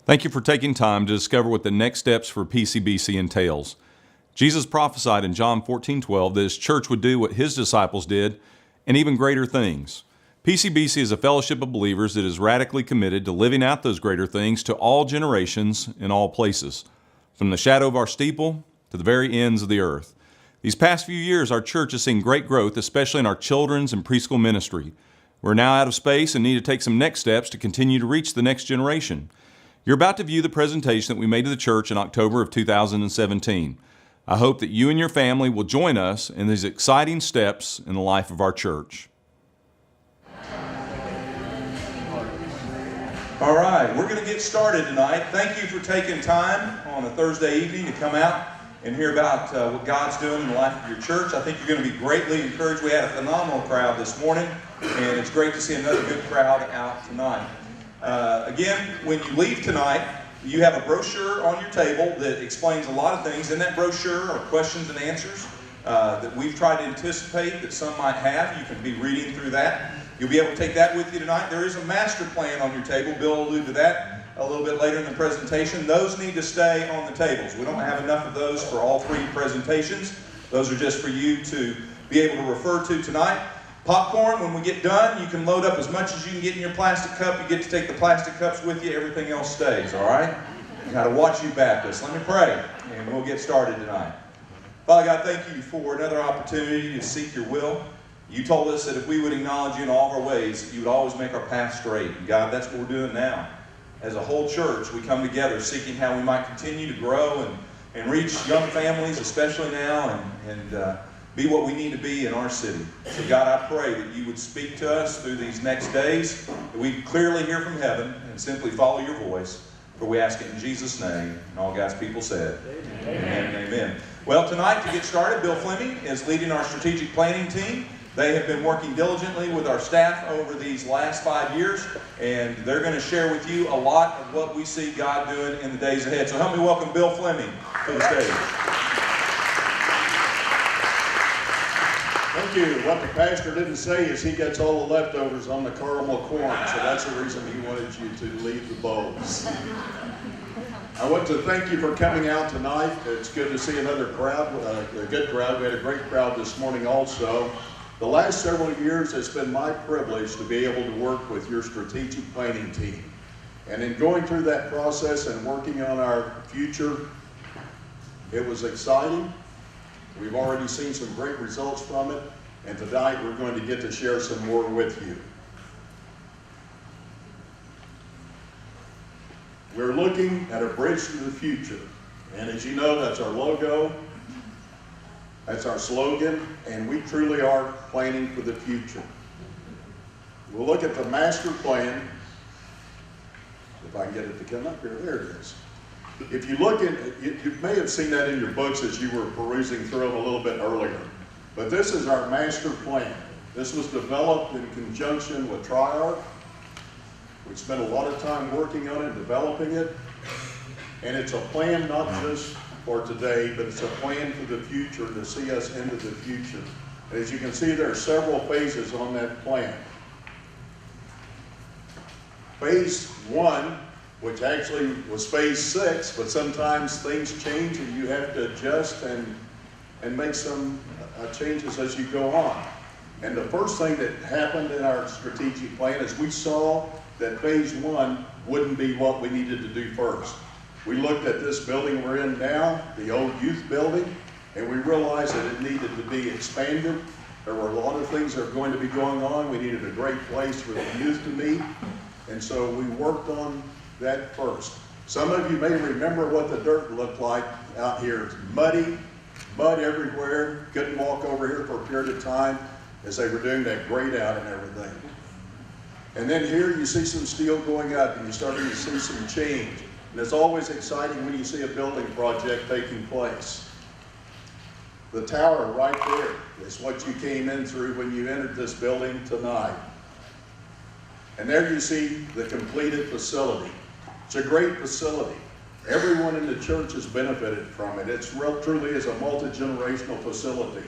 Thank you for taking time to discover what the next steps for PCBC entails. Jesus prophesied in John 14:12 that His church would do what His disciples did, and even greater things. PCBC is a fellowship of believers that is radically committed to living out those greater things to all generations in all places, from the shadow of our steeple to the very ends of the earth. These past few years, our church has seen great growth, especially in our children's and preschool ministry. We're now out of space and need to take some next steps to continue to reach the next generation. You're about to view the presentation that we made to the church in October of 2017. I hope that you and your family will join us in these exciting steps in the life of our church. All right, we're going to get started tonight. Thank you for taking time on a Thursday evening to come out and hear about what God's doing in the life of your church. I think you're going to be greatly encouraged. We had a phenomenal crowd this morning, and it's great to see another good crowd out tonight. Again, when you leave tonight, you have a brochure on your table that explains a lot of things. In that brochure are questions and answers that we've tried to anticipate that some might have. You can be reading through that. You'll be able to take that with you tonight. There is a master plan on your table. Bill alluded to that a little bit later in the presentation. Those need to stay on the tables. We don't have enough of those for all three presentations. Those are just for you to be able to refer to tonight. Popcorn, when we get done, you can load up as much as you can get in your plastic cup. You get to take the plastic cups with you. Everything else stays, all right? You got to watch you Baptists. Let me pray, and we'll get started tonight. Father God, thank you for another opportunity to seek your will. You told us that if we would acknowledge you in all of our ways, that you would always make our path straight. And God, that's what we're doing now. As a whole church, we come together seeking how we might continue to grow and reach young families, especially now, and be what we need to be in our city. So God, I pray that you would speak to us through these next days, that we clearly hear from heaven and simply follow your voice. For we ask it in Jesus' name, and all God's people said, amen and amen. Well, tonight, to get started, Bill Fleming is leading our strategic planning team. They have been working diligently with our staff over these last 5 years, and they're going to share with you a lot of what we see God doing in the days ahead. So help me welcome Bill Fleming to the stage. Thank you. What the pastor didn't say is he gets all the leftovers on the caramel corn, so that's the reason he wanted you to leave the bowls. I want to thank you for coming out tonight. It's good to see another crowd, a good crowd. We had a great crowd this morning also. The last several years, it's been my privilege to be able to work with your strategic planning team. And in going through that process and working on our future, it was exciting. We've already seen some great results from it, and tonight we're going to get to share some more with you. We're looking at a bridge to the future, and as you know, that's our logo, that's our slogan, and we truly are planning for the future. We'll look at the master plan. If I can get it to come up here, there it is. If you look at, you may have seen that in your books as you were perusing through them a little bit earlier. But this is our master plan. This was developed in conjunction with Triarch. We spent a lot of time working on it, developing it. And it's a plan not just for today, but it's a plan for the future, to see us into the future. And as you can see, there are several phases on that plan. Phase 1, which actually was phase 6, but sometimes things change and you have to adjust and make some changes as you go on. And the first thing that happened in our strategic plan is we saw that phase 1 wouldn't be what we needed to do first. We looked at this building we're in now, the old youth building, and we realized that it needed to be expanded. There were a lot of things that were going to be going on. We needed a great place for the youth to meet, and so we worked on that first. Some of you may remember what the dirt looked like out here. It's muddy, mud everywhere. Couldn't walk over here for a period of time as they were doing that grade out and everything. And then here you see some steel going up and you're starting to see some change. And it's always exciting when you see a building project taking place. The tower right there is what you came in through when you entered this building tonight. And there you see the completed facility. It's a great facility. Everyone in the church has benefited from it. It truly is a multi-generational facility.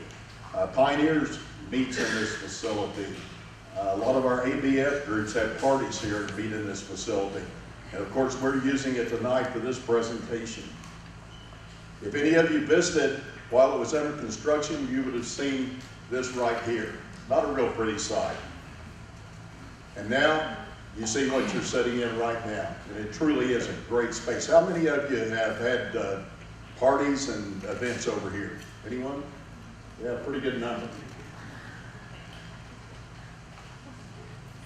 Pioneers meets in this facility. A lot of our ABF groups have parties here and meet in this facility. And of course, we're using it tonight for this presentation. If any of you visited while it was under construction, you would have seen this right here. Not a real pretty sight. And now, you see what you're sitting in right now. And it truly is a great space. How many of you have had parties and events over here? Anyone? Yeah, pretty good number.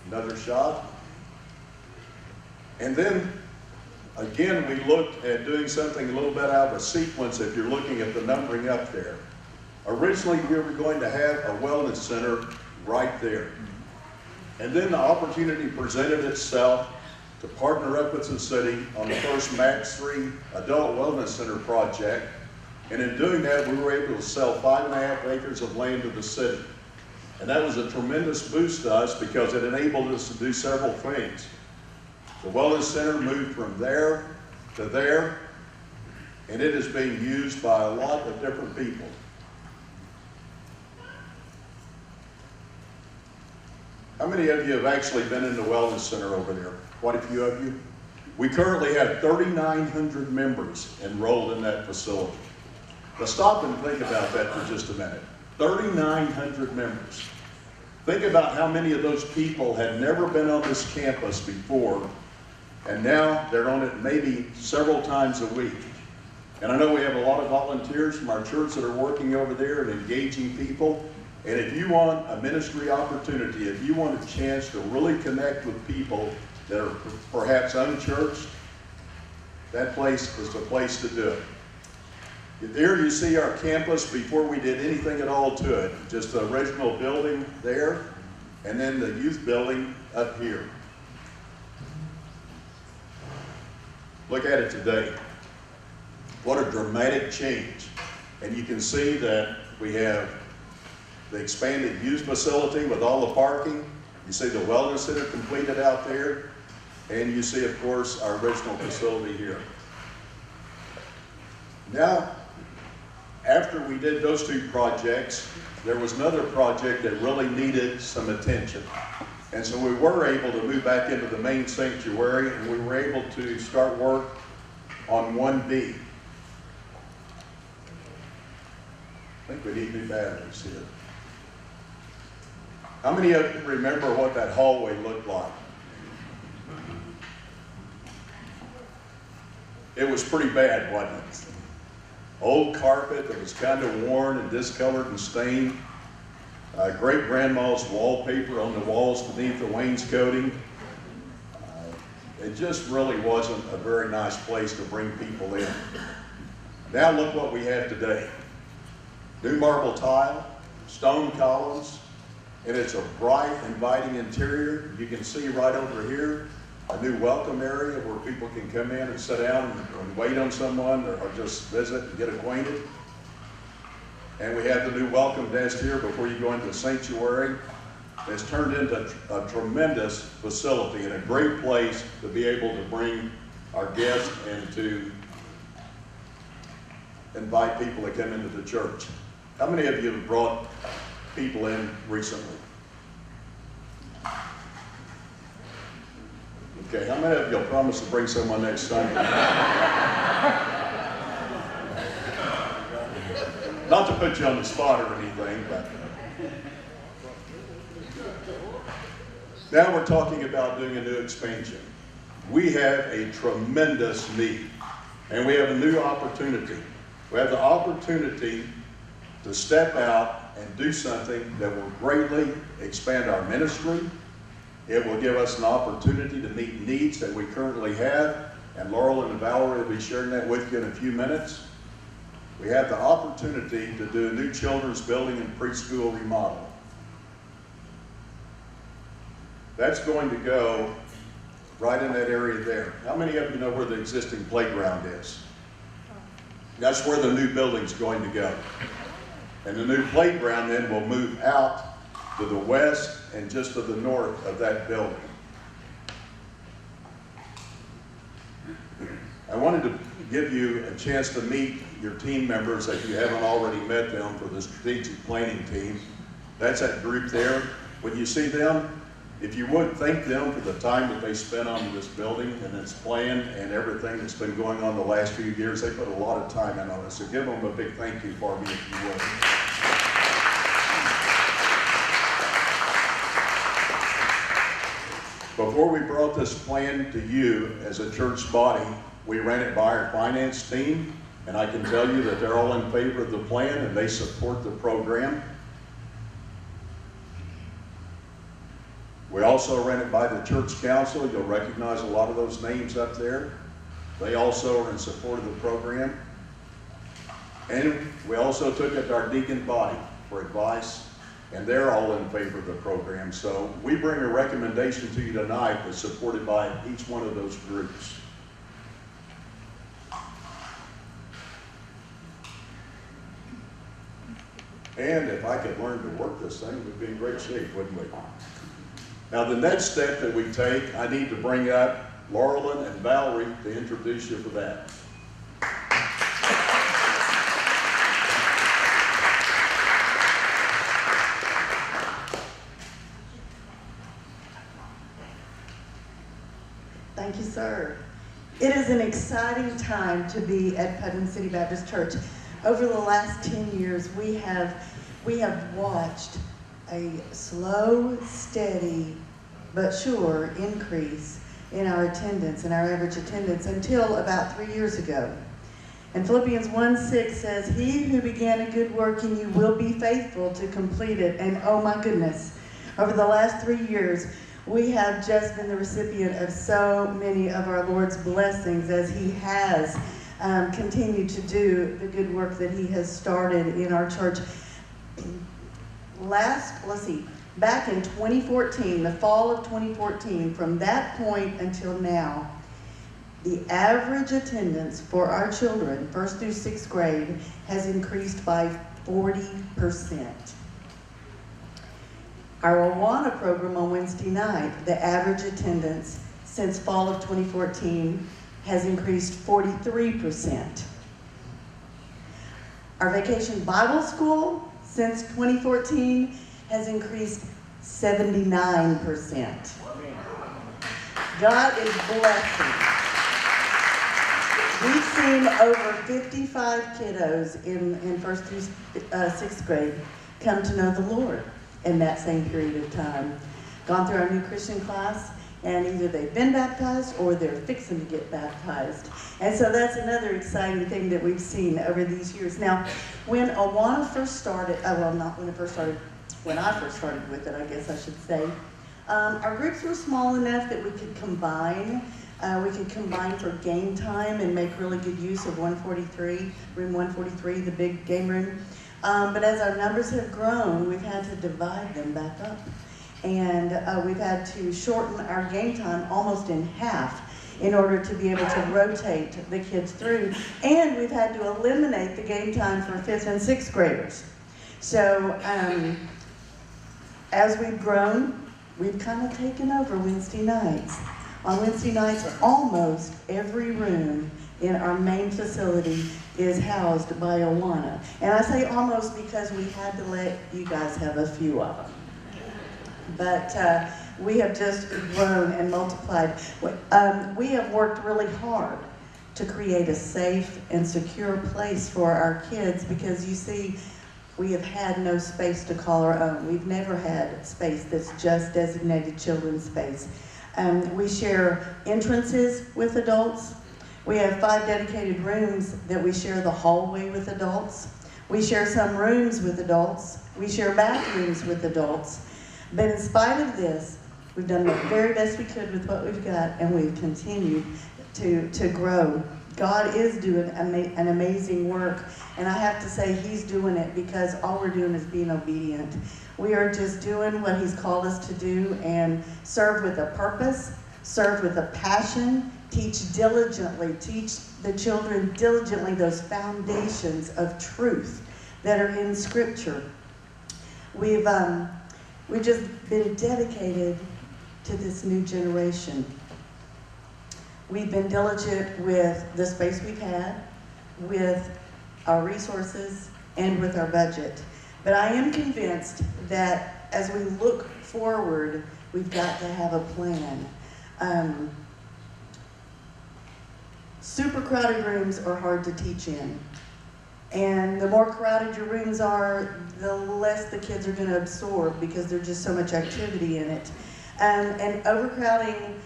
Another shot. And then, again, we looked at doing something a little bit out of a sequence if you're looking at the numbering up there. Originally, we were going to have a wellness center right there. And then the opportunity presented itself to partner up with the city on the first Max 3 Adult Wellness Center project. And in doing that, we were able to sell 5.5 acres of land to the city. And that was a tremendous boost to us because it enabled us to do several things. The Wellness Center moved from there to there, and it is being used by a lot of different people. How many of you have actually been in the Wellness Center over there? Quite a few of you. We currently have 3,900 members enrolled in that facility. Now stop and think about that for just a minute. 3,900 members. Think about how many of those people had never been on this campus before, and now they're on it maybe several times a week. And I know we have a lot of volunteers from our church that are working over there and engaging people. And if you want a ministry opportunity, if you want a chance to really connect with people that are perhaps unchurched, that place is the place to do it. There you see our campus before we did anything at all to it. Just the original building there, and then the youth building up here. Look at it today. What a dramatic change. And you can see that we have the expanded youth facility with all the parking. You see the wellness center completed out there. And you see, of course, our original facility here. Now, after we did those two projects, there was another project that really needed some attention. And so we were able to move back into the main sanctuary, and we were able to start work on 1B. I think we need new batteries here. How many of you remember what that hallway looked like? It was pretty bad, wasn't it? Old carpet that was kind of worn and discolored and stained. Great-grandma's wallpaper on the walls beneath the wainscoting. It just really wasn't a very nice place to bring people in. Now look what we have today. New marble tile, stone columns, and it's a bright, inviting interior. You can see right over here a new welcome area where people can come in and sit down and wait on someone or just visit and get acquainted. And we have the new welcome desk here before you go into the sanctuary. It's turned into a tremendous facility and a great place to be able to bring our guests and to invite people to come into the church. How many of you have brought people in recently? Okay, how many of you will promise to bring someone next Sunday? Not to put you on the spot or anything, but now we're talking about doing a new expansion. We have a tremendous need, and we have a new opportunity. We have the opportunity to step out and do something that will greatly expand our ministry. It will give us an opportunity to meet needs that we currently have, and Laurel and Valerie will be sharing that with you in a few minutes. We have the opportunity to do a new children's building and preschool remodel. That's going to go right in that area there. How many of you know where the existing playground is? That's where the new building's going to go. And the new playground then will move out to the west and just to the north of that building. I wanted to give you a chance to meet your team members if you haven't already met them for the strategic planning team. That's that group there. When you see them, if you would, thank them for the time that they spent on this building and its plan and everything that's been going on the last few years. They put a lot of time in on it, so give them a big thank you for me if you would. Before we brought this plan to you as a church body, we ran it by our finance team, and I can tell you that they're all in favor of the plan and they support the program. We also ran it by the church council. You'll recognize a lot of those names up there. They also are in support of the program. And we also took it to our deacon body for advice, and they're all in favor of the program. So we bring a recommendation to you tonight that's supported by each one of those groups. And if I could learn to work this thing, we'd be in great shape, wouldn't we? Now, the next step that we take, I need to bring up Laurelyn and Valerie to introduce you for that. Thank you, sir. It is an exciting time to be at Putnam City Baptist Church. Over the last 10 years, we have watched a slow, steady, but sure increase in our attendance, in our average attendance, until about 3 years ago. And Philippians 1:6 says, "He who began a good work in you will be faithful to complete it." And oh my goodness, over the last 3 years, we have just been the recipient of so many of our Lord's blessings as He has continued to do the good work that He has started in our church. Back in 2014, the fall of 2014, from that point until now, the average attendance for our children, 1st through 6th grade, has increased by 40%. Our Awana program on Wednesday night, the average attendance since fall of 2014 has increased 43%. Our Vacation Bible School since 2014 has increased 79%. God is blessing. We've seen over 55 kiddos in 1st through 6th grade come to know the Lord in that same period of time. Gone through our new Christian class, and either they've been baptized or they're fixing to get baptized. And so that's another exciting thing that we've seen over these years. Now, when Awana first started, when I first started with it, I guess I should say, our groups were small enough that we could combine. We could combine for game time and make really good use of room 143, the big game room. But as our numbers have grown, we've had to divide them back up. And we've had to shorten our game time almost in half in order to be able to rotate the kids through. And we've had to eliminate the game time for 5th and 6th graders. So as we've grown, we've kind of taken over Wednesday nights. On Wednesday nights, almost every room in our main facility is housed by Awana. And I say almost because we had to let you guys have a few of them. But we have just grown and multiplied. We have worked really hard to create a safe and secure place for our kids because, you see, we have had no space to call our own. We've never had space that's just designated children's space. We share entrances with adults. We have 5 dedicated rooms that we share the hallway with adults. We share some rooms with adults. We share bathrooms with adults. But in spite of this, we've done the very best we could with what we've got, and we've continued to grow. God is doing an amazing work, and I have to say He's doing it because all we're doing is being obedient. We are just doing what He's called us to do and serve with a purpose, serve with a passion, teach diligently, teach the children diligently those foundations of truth that are in Scripture. We've just been dedicated to this new generation. We've been diligent with the space we've had, with our resources, and with our budget. But I am convinced that as we look forward We've got to have a plan. Super crowded rooms are hard to teach in. And the more crowded your rooms are, the less the kids are going to absorb because there's just so much activity in it. And overcrowding,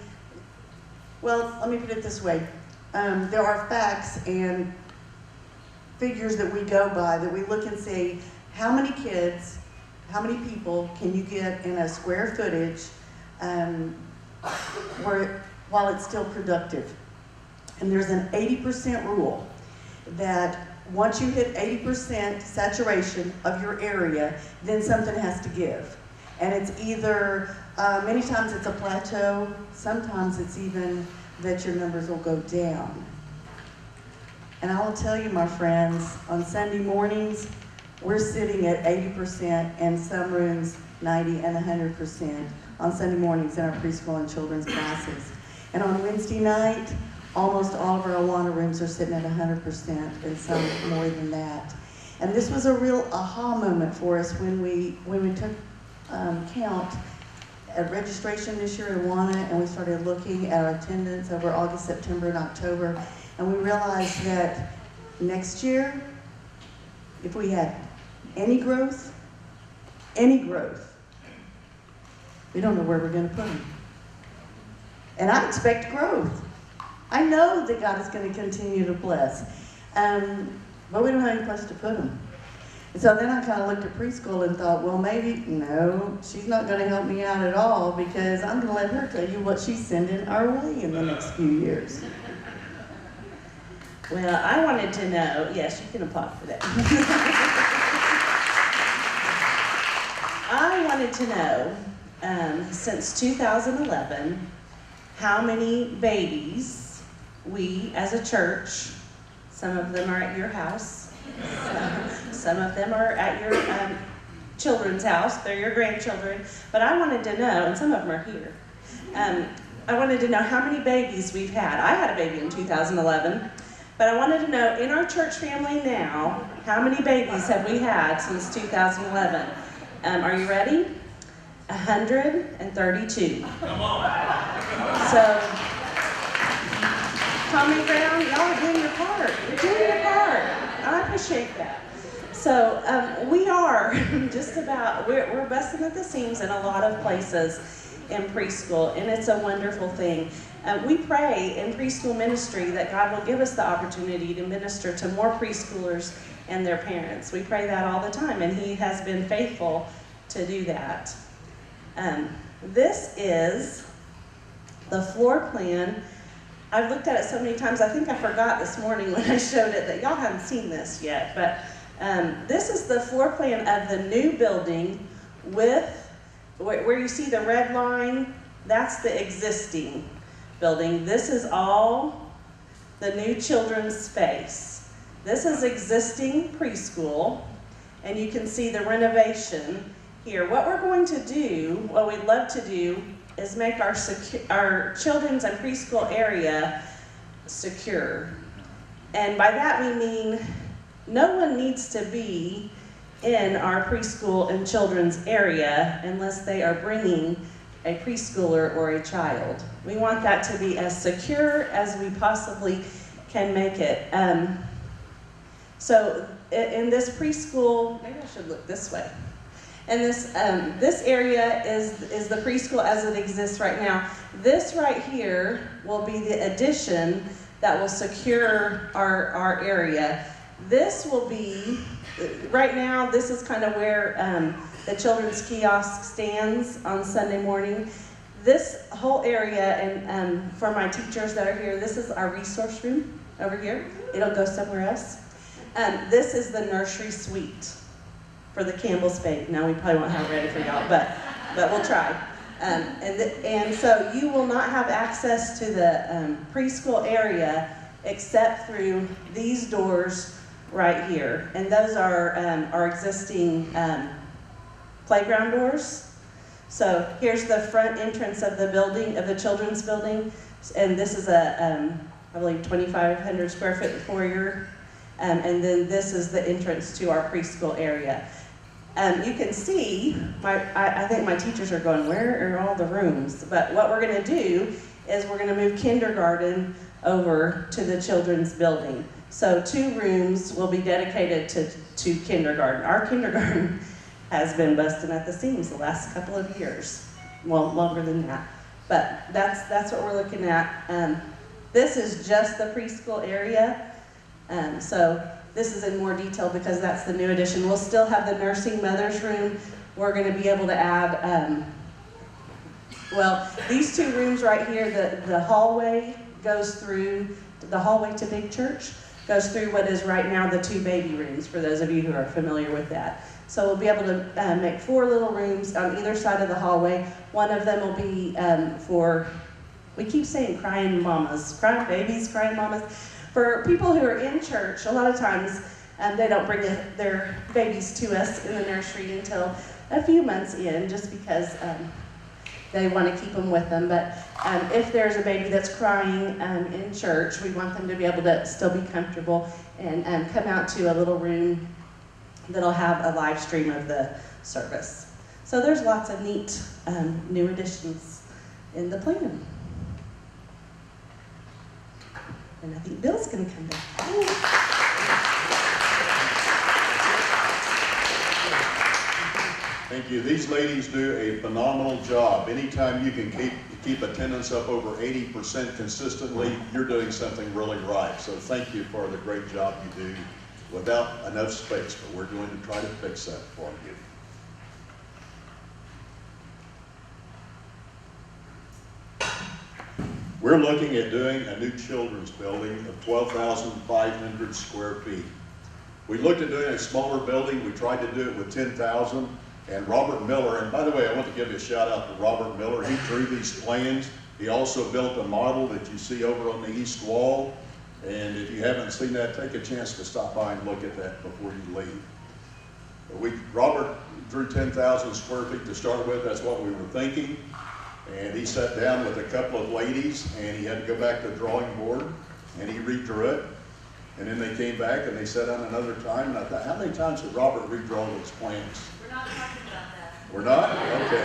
well, let me put it this way. There are facts and figures that we go by, that we look and see how many kids, how many people can you get in a square footage while it's still productive. And there's an 80% rule that once you hit 80% saturation of your area, then something has to give. And it's either, many times it's a plateau, sometimes it's even that your numbers will go down. And I will tell you, my friends, on Sunday mornings, we're sitting at 80% and some rooms 90 and 100% on Sunday mornings in our preschool and children's classes. And on Wednesday night, almost all of our Awana rooms are sitting at 100% and some more than that. And this was a real aha moment for us when we took count at registration this year at Awana, and we started looking at our attendance over August, September, and October. And we realized that next year, if we had any growth, we don't know where we're going to put them. And I expect growth. I know that God is going to continue to bless. But we don't have any place to put them. And so then I kind of looked at preschool and thought, well, maybe, no, she's not going to help me out at all, because I'm going to let her tell you what she's sending our way in the next few years. Well, I wanted to know, yes, you can applaud for that. I wanted to know, since 2011, how many babies we as a church, some of them are at your house, some of them are at your children's house, they're your grandchildren, but I wanted to know, and some of them are here, I wanted to know how many babies we've had. I had a baby in 2011. But I wanted to know, in our church family now, how many babies have we had since 2011? Are you ready? 132. Come on. So, Tommy Brown, y'all are doing your part. You're doing your part. I appreciate that. So, we are just about, we're busting at the seams in a lot of places in preschool, and it's a wonderful thing. We pray in preschool ministry that God will give us the opportunity to minister to more preschoolers and their parents. We pray that all the time, and He has been faithful to do that. This is the floor plan. I've looked at it so many times, I think I forgot this morning when I showed it that y'all haven't seen this yet, but this is the floor plan of the new building with, where you see the red line, that's the existing building. This is all the new children's space. This is existing preschool, and you can see the renovation here. What we're going to do, what we'd love to do, is make our children's and preschool area secure. And by that we mean no one needs to be in our preschool and children's area unless they are bringing a preschooler or a child. We want that to be as secure as we possibly can make it. So in this preschool, maybe I should look this way. And this area is the preschool as it exists right now. This right here will be the addition that will secure our area. This will be, right now, this is kind of where the children's kiosk stands on Sunday morning. This whole area, and for my teachers that are here, this is our resource room over here. It'll go somewhere else. This is the nursery suite for the Campbell spade. Now we probably won't have it ready for y'all, but we'll try. And so you will not have access to the preschool area except through these doors right here. And those are our existing playground doors. So here's the front entrance of the building, of the children's building. And this is I believe 2,500 square foot foyer. And then this is the entrance to our preschool area. You can see, I think my teachers are going, where are all the rooms? But what we're going to do is we're going to move kindergarten over to the children's building. So 2 rooms will be dedicated to kindergarten. Our kindergarten has been busting at the seams the last couple of years. Well, longer than that. But that's what we're looking at. This is just the preschool area. So this is in more detail because that's the new addition. We'll still have the nursing mother's room. We're going to be able to add, well, these 2 rooms right here, the hallway goes through, the hallway to Big Church goes through what is right now the 2 baby rooms, for those of you who are familiar with that. So we'll be able to make 4 little rooms on either side of the hallway. One of them will be for, we keep saying crying mamas, crying babies, crying mamas. For people who are in church, a lot of times they don't bring their babies to us in the nursery until a few months in, just because they want to keep them with them. But if there's a baby that's crying in church, we want them to be able to still be comfortable and come out to a little room that'll have a live stream of the service. So there's lots of neat new additions in the plan. And I think Bill's going to come back. Thank you. These ladies do a phenomenal job. Anytime you can keep attendance up over 80% consistently, you're doing something really right. So thank you for the great job you do without enough space, but we're going to try to fix that for you. We're looking at doing a new children's building of 12,500 square feet. We looked at doing a smaller building. We tried to do it with 10,000. And Robert Miller, and by the way, I want to give you a shout out to Robert Miller. He drew these plans. He also built a model that you see over on the east wall. And if you haven't seen that, take a chance to stop by and look at that before you leave. Robert drew 10,000 square feet to start with. That's what we were thinking. And he sat down with a couple of ladies, and he had to go back to the drawing board, and he redrew it. And then they came back, and they sat down another time. And I thought, how many times did Robert redraw those plans? We're not talking about that. We're not? Okay.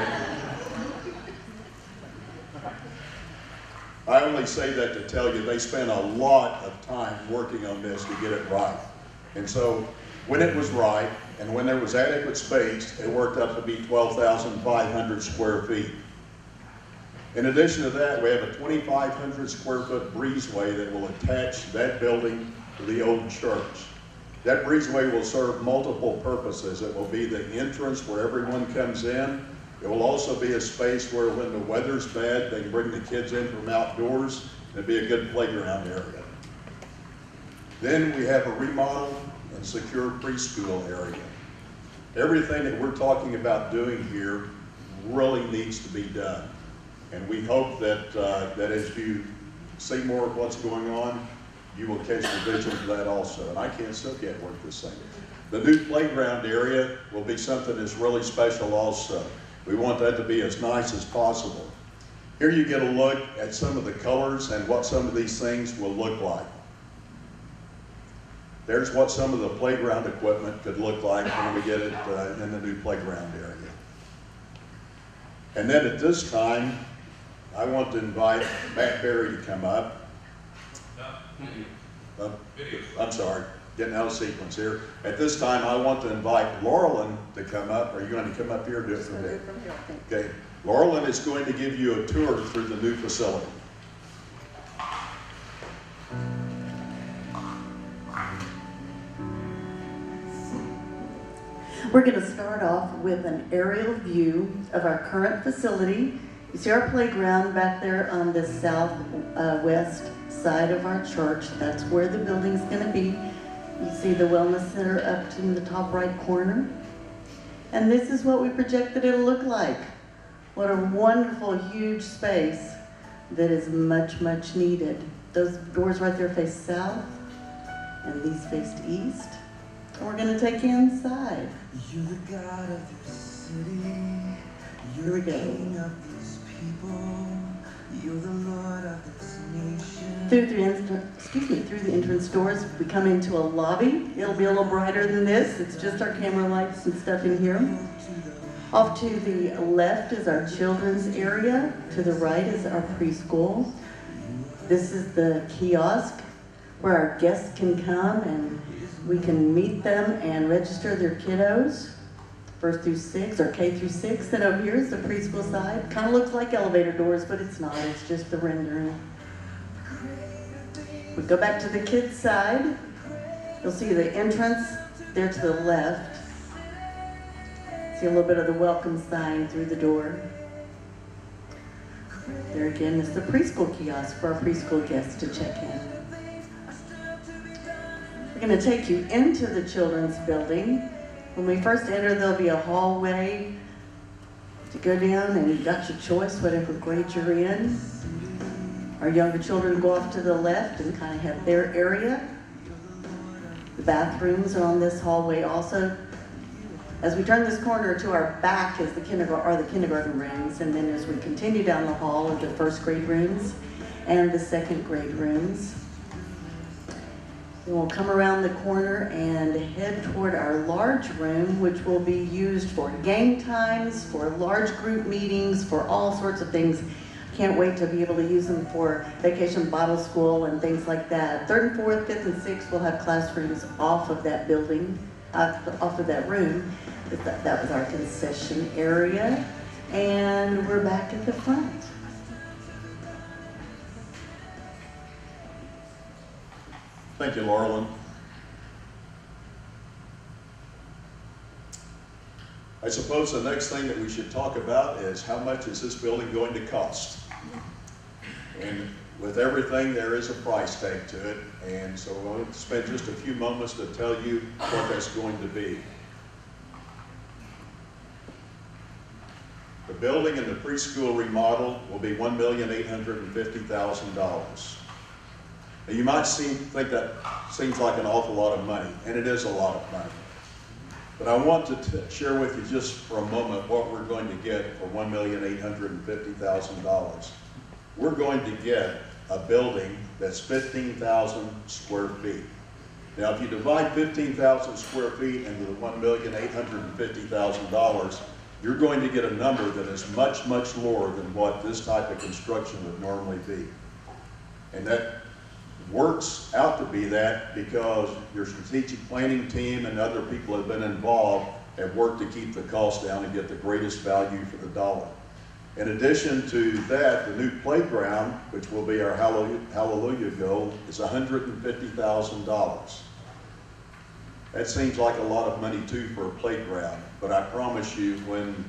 I only say that to tell you they spent a lot of time working on this to get it right. And so when it was right, and when there was adequate space, it worked up to be 12,500 square feet. In addition to that, we have a 2,500 square foot breezeway that will attach that building to the old church. That breezeway will serve multiple purposes. It will be the entrance where everyone comes in. It will also be a space where when the weather's bad, they can bring the kids in from outdoors. It'll be a good playground area. Then we have a remodeled and secure preschool area. Everything that we're talking about doing here really needs to be done. And we hope that, that as you see more of what's going on, you will catch the vision of that also. And I can't still get work this thing. The new playground area will be something that's really special also. We want that to be as nice as possible. Here you get a look at some of the colors and what some of these things will look like. There's what some of the playground equipment could look like when we get it in the new playground area. And then at this time, I want to invite Matt Berry to come up. I'm sorry, getting out of sequence here. At this time, I want to invite Laurelyn to come up. Are you going to come up here or do it from there? Okay. Laurelyn is going to give you a tour through the new facility. We're going to start off with an aerial view of our current facility. You see our playground back there on the southwest side of our church. That's where the building's going to be. You see the Wellness Center up in the top right corner. And this is what we projected it'll look like. What a wonderful, huge space that is much, much needed. Those doors right there face south, and these face east. And we're going to take you inside. You're the God of this city. You're Here we the go. King of these people. Through the entrance doors, we come into a lobby. It'll be a little brighter than this. It's just our camera lights and stuff in here. Off to the left is our children's area. To the right is our preschool. This is the kiosk where our guests can come and we can meet them and register their kiddos, 1st through 6 or K through 6. Then over here is the preschool side. Kind of looks like elevator doors, but it's not. It's just the rendering. We go back to the kids' side. You'll see the entrance there to the left. See a little bit of the welcome sign through the door. There again is the preschool kiosk for our preschool guests to check in. We're going to take you into the children's building. When we first enter, there'll be a hallway to go down, and you've got your choice, whatever grade you're in. Our younger children go off to the left and kind of have their area. The bathrooms are on this hallway also. As we turn this corner, to our back is the kindergarten rooms, and then as we continue down the hall are the 1st grade rooms and the 2nd grade rooms. Then we'll come around the corner and head toward our large room, which will be used for game times, for large group meetings, for all sorts of things. Can't wait to be able to use them for vacation Bible school and things like that. 3rd and 4th, 5th and 6th will have classrooms off of that building, off of that room. That was our concession area. And we're back at the front. Thank you, Laurelyn. I suppose the next thing that we should talk about is how much is this building going to cost? And with everything, there is a price tag to it. And so I want to spend just a few moments to tell you what that's going to be. The building and the preschool remodel will be $1,850,000. Now you might think that seems like an awful lot of money, and it is a lot of money. But I want to share with you just for a moment what we're going to get for $1,850,000. We're going to get a building that's 15,000 square feet. Now, if you divide 15,000 square feet into the $1,850,000, you're going to get a number that is much, much lower than what this type of construction would normally be. And that works out to be that because your strategic planning team and other people have been involved have worked to keep the cost down and get the greatest value for the dollar. In addition to that, the new playground, which will be our Hallelujah goal, is $150,000. That seems like a lot of money too for a playground, but I promise you when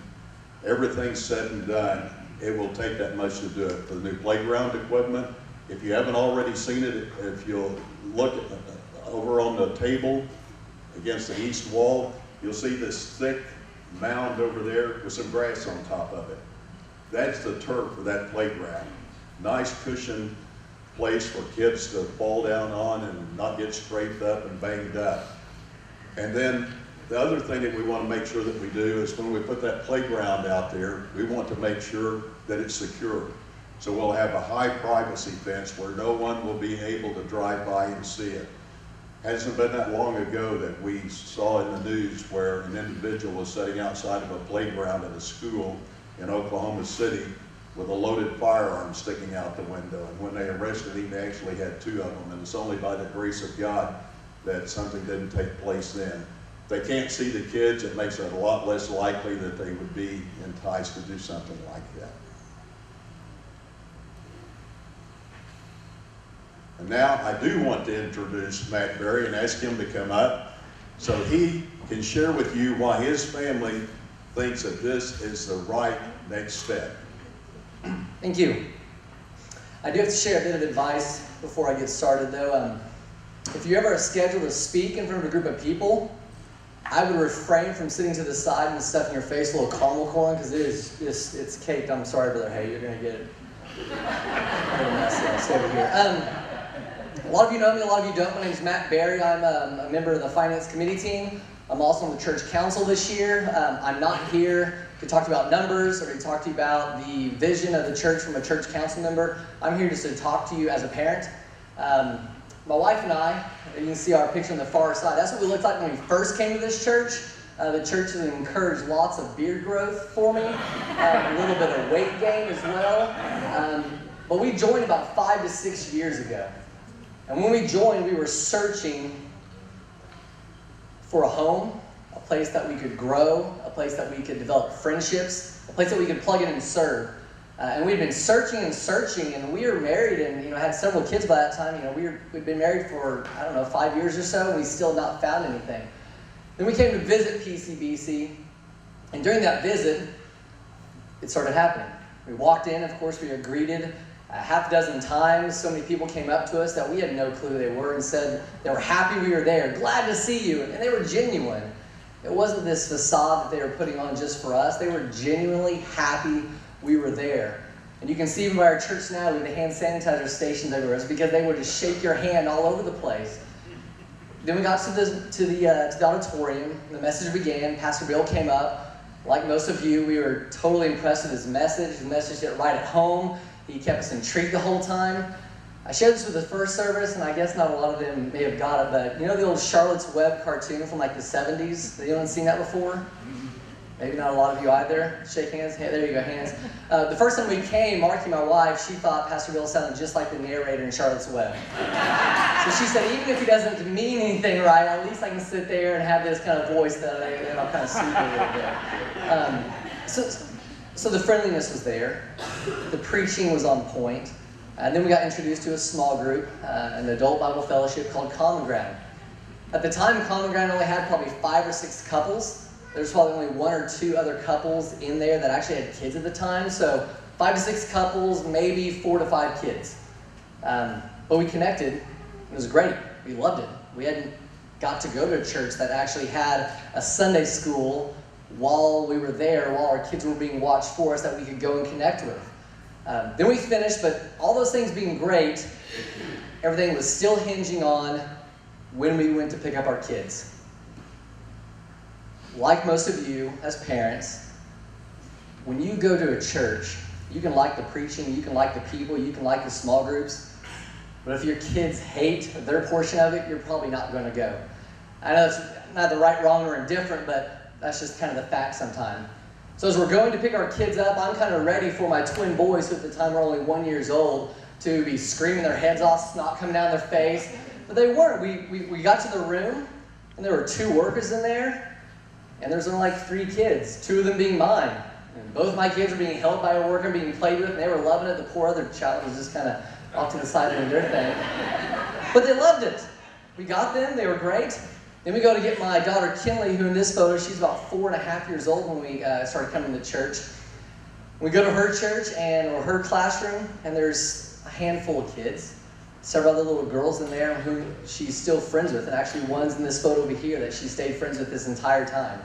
everything's said and done, it will take that much to do it. For the new playground equipment, if you haven't already seen it, if you'll look over on the table against the east wall, you'll see this thick mound over there with some grass on top of it. That's the turf for that playground. Nice cushioned place for kids to fall down on and not get scraped up and banged up. And then the other thing that we want to make sure that we do is when we put that playground out there, we want to make sure that it's secure. So we'll have a high privacy fence where no one will be able to drive by and see it. Hasn't been that long ago that we saw in the news where an individual was sitting outside of a playground at a school in Oklahoma City with a loaded firearm sticking out the window. And when they arrested him, they actually had 2 of them. And it's only by the grace of God that something didn't take place then. If they can't see the kids, it makes it a lot less likely that they would be enticed to do something like that. And now I do want to introduce Matt Berry and ask him to come up so he can share with you why his family thinks that this is the right next step. Thank you. I do have to share a bit of advice before I get started though. If you're ever scheduled to speak in front of a group of people, I would refrain from sitting to the side and stuffing your face a little caramel corn because it's caked. I'm sorry, Brother Hay, you're going to get it. Stay over here. A lot of you know me, a lot of you don't. My name is Matt Berry. I'm a member of the finance committee team. I'm also on the church council this year. I'm not here could talk to you about numbers, or he could talk to you about the vision of the church from a church council member. I'm here just to talk to you as a parent. My wife and I, you can see our picture on the far side, that's what we looked like when we first came to this church. The church has encouraged lots of beard growth for me, a little bit of weight gain as well. But we joined about 5 to 6 years ago. And when we joined, we were searching for a home, a place that we could grow, a place that we could develop friendships, a place that we could plug in and serve. And we'd been searching and searching, and we were married and had several kids by that time. We'd been married for, 5 years or so, and we still not found anything. Then we came to visit PCBC, and during that visit, it started happening. We walked in, of course, we were greeted a half dozen times. So many people came up to us that we had no clue who they were and said they were happy we were there, glad to see you, and they were genuine. It wasn't this facade that they were putting on just for us. They were genuinely happy we were there. And you can see from our church now, we have the hand sanitizer stations everywhere. It's because they would just shake your hand all over the place. Then we got to the auditorium, and the message began. Pastor Bill came up. Like most of you, we were totally impressed with his message. His message hit right at home. He kept us intrigued the whole time. I shared this with the first service, and I guess not a lot of them may have got it, but you know the old Charlotte's Web cartoon from like the 70s? Have anyone seen that before? Maybe not a lot of you either. Shake hands. Hey, there you go, hands. The first time we came, Marky, my wife, she thought Pastor Bill sounded just like the narrator in Charlotte's Web. So she said, even if he doesn't mean anything right, at least I can sit there and have this kind of voice that I'll kind of soothe a little bit. So the friendliness was there. The preaching was on point. And then we got introduced to a small group, an adult Bible fellowship called Common Ground. At the time, Common Ground only had probably 5 or 6 couples. There's probably only 1 or 2 other couples in there that actually had kids at the time. So 5 to 6 couples, maybe 4 to 5 kids. But we connected. It was great. We loved it. We hadn't got to go to a church that actually had a Sunday school while we were there, while our kids were being watched for us, that we could go and connect with. Then we finished, but all those things being great, everything was still hinging on when we went to pick up our kids. Like most of you as parents, when you go to a church, you can like the preaching, you can like the people, you can like the small groups, but if your kids hate their portion of it, you're probably not going to go. I know it's not the right, wrong, or indifferent, but that's just kind of the fact sometimes. So as we're going to pick our kids up, I'm kind of ready for my twin boys, who at the time were only 1 year old, to be screaming their heads off, snot coming down their face. But they weren't. We got to the room, and there were 2 workers in there, and there's only like 3 kids, 2 of them being mine. And both my kids were being held by a worker, being played with, and they were loving it. The poor other child was just kind of off to the side doing their thing. But they loved it. We got them. They were great. Then we go to get my daughter Kinley, who in this photo, she's about 4.5 years old when we started coming to church. We go to her church or her classroom, and there's a handful of kids. Several other little girls in there who she's still friends with, and actually one's in this photo over here that she stayed friends with this entire time.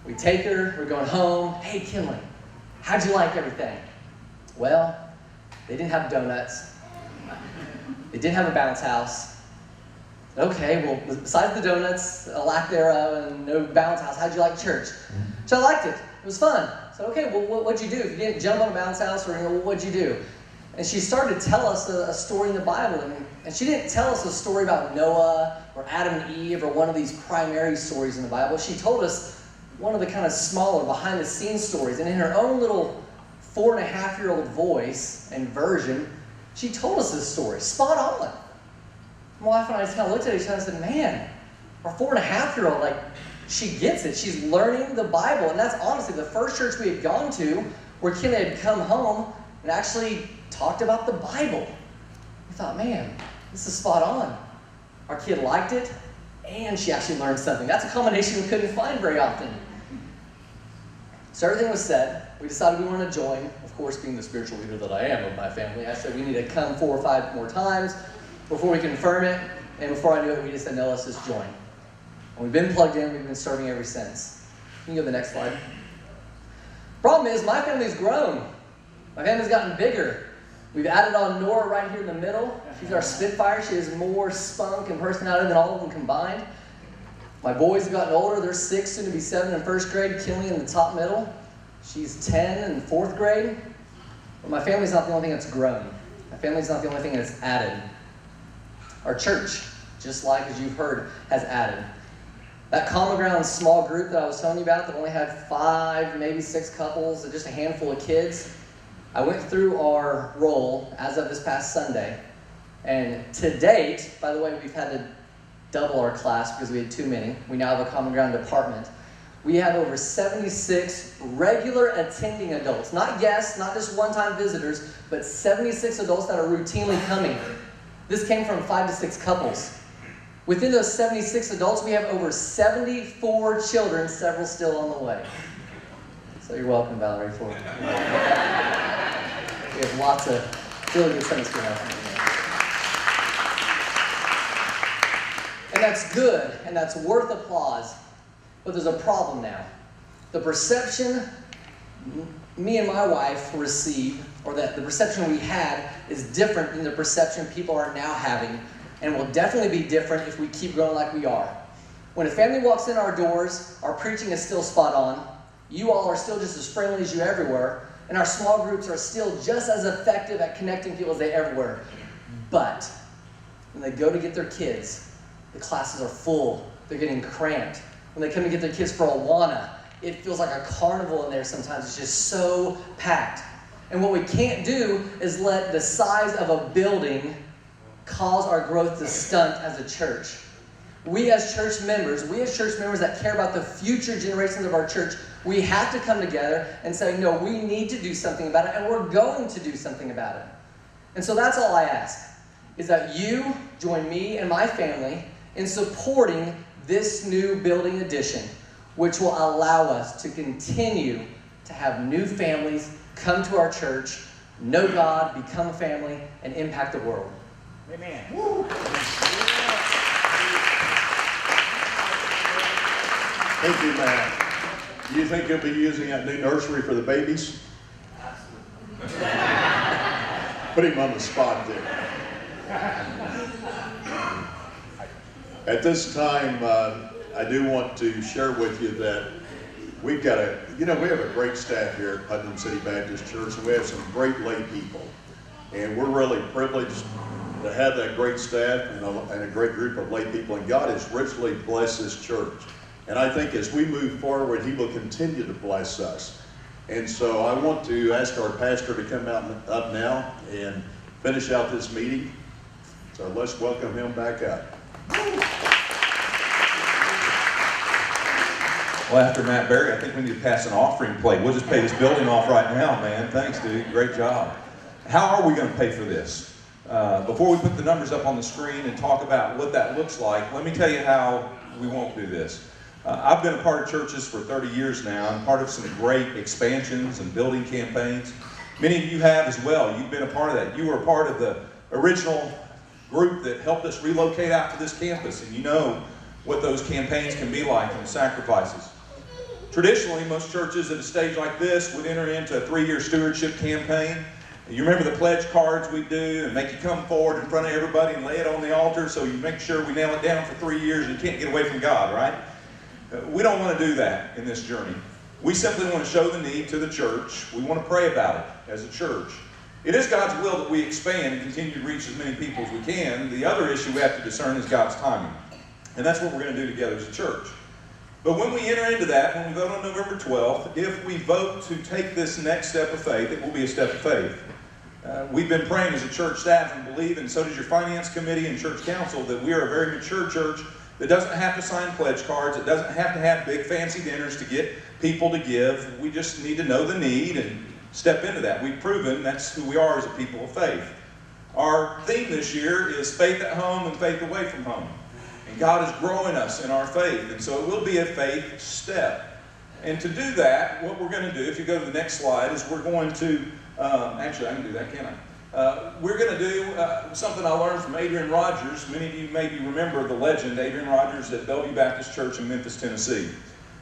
We take her, we're going home. Hey, Kinley, how'd you like everything? Well, they didn't have donuts. They didn't have a bounce house. Okay, well, besides the donuts, a lack thereof, and no bounce house, how'd you like church? So I liked it. It was fun. So, okay, well, what'd you do? If you didn't jump on a bounce house, or what'd you do? And she started to tell us a story in the Bible. And she didn't tell us a story about Noah or Adam and Eve or one of these primary stories in the Bible. She told us one of the kind of smaller, behind-the-scenes stories. And in her own little 4.5-year-old voice and version, she told us this story. Spot on. My wife and I just kind of looked at each other and said, man, our 4.5-year-old, she gets it. She's learning the Bible. And that's honestly the first church we had gone to where Kinley had come home and actually talked about the Bible. We thought, man, this is spot on. Our kid liked it, and she actually learned something. That's a combination we couldn't find very often. So everything was set. We decided we wanted to join. Of course, being the spiritual leader that I am of my family, I said we need to come 4 or 5 more times before we confirm it. And before I knew it, we just said, no, let's just join. And we've been plugged in. We've been serving ever since. You can go to the next slide. Problem is, my family's grown. My family's gotten bigger. We've added on Nora right here in the middle. She's our Spitfire. She has more spunk and personality than all of them combined. My boys have gotten older. They're 6, soon to be 7 in first grade. Kinley in the top middle. She's 10 in fourth grade. But my family's not the only thing that's grown. My family's not the only thing that's added. Our church, just like as you've heard, has added. That Common Ground small group that I was telling you about that only had 5, maybe 6 couples and just a handful of kids, I went through our roll as of this past Sunday. And to date, by the way, we've had to double our class because we had too many. We now have a Common Ground department. We have over 76 regular attending adults. Not guests, not just one-time visitors, but 76 adults that are routinely coming. This came from 5 to 6 couples. Within those 76 adults, we have over 74 children, several still on the way. So you're welcome, Valerie, for it. We have lots of really good Sunday school happening. And that's good, and that's worth applause. But there's a problem now. The perception me and my wife receive, or that the perception we had, is different than the perception people are now having, and will definitely be different if we keep going like we are. When a family walks in our doors, our preaching is still spot on. You all are still just as friendly as you ever were, and our small groups are still just as effective at connecting people as they ever were. But when they go to get their kids, the classes are full. They're getting cramped. When they come to get their kids for Awana, it feels like a carnival in there sometimes. It's just so packed. And what we can't do is let the size of a building cause our growth to stunt as a church. We as church members that care about the future generations of our church, we have to come together and say, no, we need to do something about it, and we're going to do something about it. And so that's all I ask, is that you join me and my family in supporting this new building addition, which will allow us to continue to have new families come to our church, know God, become a family, and impact the world. Amen. Thank you, Matt. Do you think you'll be using that new nursery for the babies? Put him on the spot there. At this time, I do want to share with you that we've got we have a great staff here at Putnam City Baptist Church, and we have some great lay people. And we're really privileged to have that great staff and a great group of lay people, and God has richly blessed this church. And I think as we move forward, He will continue to bless us. And so I want to ask our pastor to come up now and finish out this meeting. So let's welcome him back up. Well, after Matt Berry, I think we need to pass an offering plate. We'll just pay this building off right now, man. Thanks, dude. Great job. How are we going to pay for this? Before we put the numbers up on the screen and talk about what that looks like, let me tell you how we won't do this. I've been a part of churches for 30 years now, and part of some great expansions and building campaigns. Many of you have as well. You've been a part of that. You were a part of the original group that helped us relocate out to this campus, and you know what those campaigns can be like and the sacrifices. Traditionally, most churches at a stage like this would enter into a 3-year stewardship campaign. You remember the pledge cards we do and make you come forward in front of everybody and lay it on the altar so you make sure we nail it down for 3 years and you can't get away from God, right? We don't want to do that in this journey. We simply want to show the need to the church. We want to pray about it as a church. It is God's will that we expand and continue to reach as many people as we can. The other issue we have to discern is God's timing. And that's what we're going to do together as a church. But when we enter into that, when we vote on November 12th, if we vote to take this next step of faith, it will be a step of faith. We've been praying as a church staff and believe, and so does your finance committee and church council, that we are a very mature church that doesn't have to sign pledge cards. It doesn't have to have big fancy dinners to get people to give. We just need to know the need and step into that. We've proven that's who we are as a people of faith. Our theme this year is faith at home and faith away from home. And God is growing us in our faith, and so it will be a faith step. And to do that, what we're going to do, if you go to the next slide, is we're going to, actually I can do that, can't I? We're going to do something I learned from Adrian Rogers. Many of you maybe remember the legend, Adrian Rogers at Bellevue Baptist Church in Memphis, Tennessee.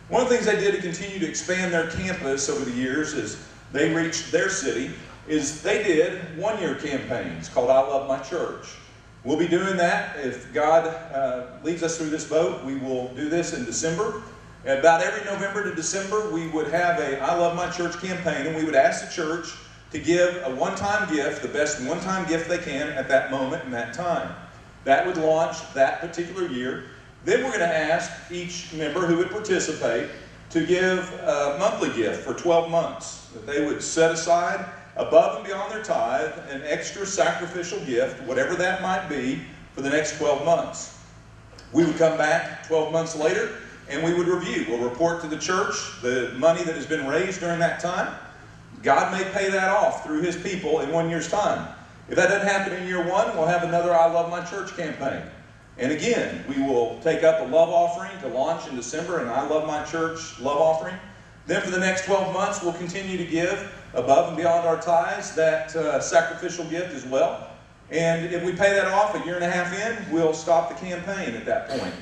One of the things they did to continue to expand their campus over the years as they reached their city is they did one-year campaigns called I Love My Church. We'll be doing that. If God leads us through this vote, we will do this in December. About every November to December, we would have a I Love My Church campaign, and we would ask the church to give a one-time gift, the best one-time gift they can at that moment and that time. That would launch that particular year. Then we're going to ask each member who would participate to give a monthly gift for 12 months, that they would set aside above and beyond their tithe an extra sacrificial gift, whatever that might be, for the next 12 months. We would come back 12 months later and we would review. We'll report to the church the money that has been raised during that time. God may pay that off through His people in 1 year's time. If that doesn't happen in year one, we'll have another I Love My Church campaign. And again, we will take up a love offering to launch in December, an I Love My Church love offering. Then for the next 12 months, we'll continue to give above and beyond our tithes that sacrificial gift as well. And if we pay that off a year and a half in, we'll stop the campaign at that point.